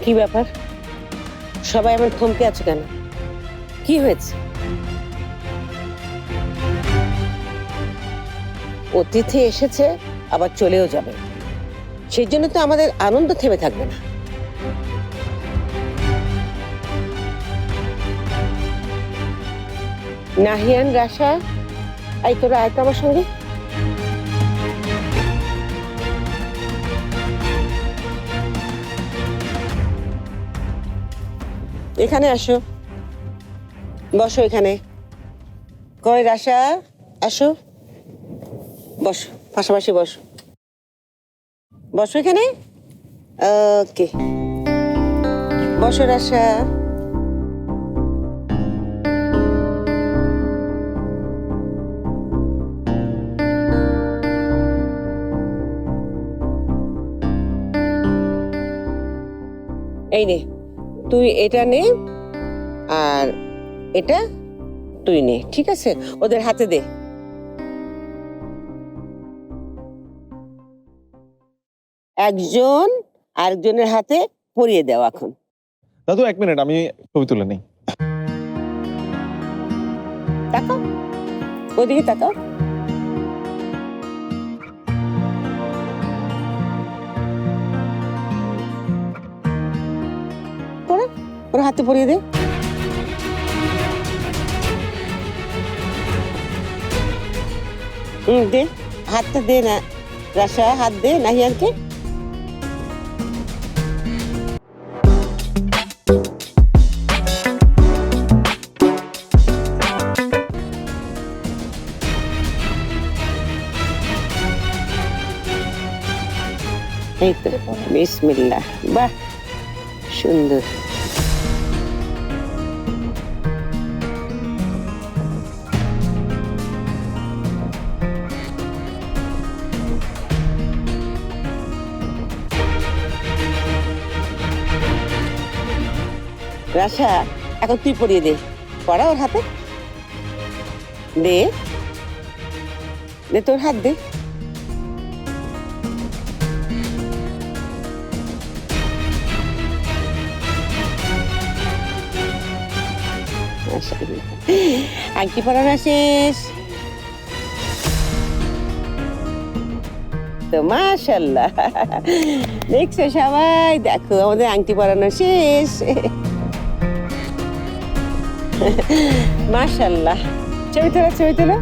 কি ব্যাপার, সবাই এমন থমকে আছো কেন? কি হয়েছে? অতিথি এসেছে, আবার চলেও যাবে, সেই জন্য তো আমাদের আনন্দ থেমে থাকবে না। নাহিয়ান, রাশা, এই তোরা আয় তো আমার সঙ্গে। এখানে আসো, বসো এখানে। কই রাশা, আসো, বসো, পাশাপাশি বসো, বসো এখানে। ওকে, বসো রাশা। এই নে, তুই এটা নে, আর এটা তুই নে, ঠিক আছে? ওদের হাতে দে। একজন আরেকজনের হাতে পরিয়ে দাও এখন। দাদু 1 মিনিট, আমি ছবি তুলে নেই। তাকাও, ওদিকে তাকাও। পরে ওর হাতে পরিয়ে দে। দে, হাতটা দে না রাশা, হাত দে নাহিয়ানকে। এই তো, বিসমিল্লাহ। বাহ, সুন্দর। রাশা, এখন তুই পরিয়ে দে, পড়া ওর হাতে দে, দে তোর হাত দে। আংটি পরানো শেষ তো, মাশাআল্লাহ। দেখছো সবাই, দেখো আমাদের আংটি পরানো শেষ। মাশাআল্লাহ। ছবি তোলা, ছবি তোলা।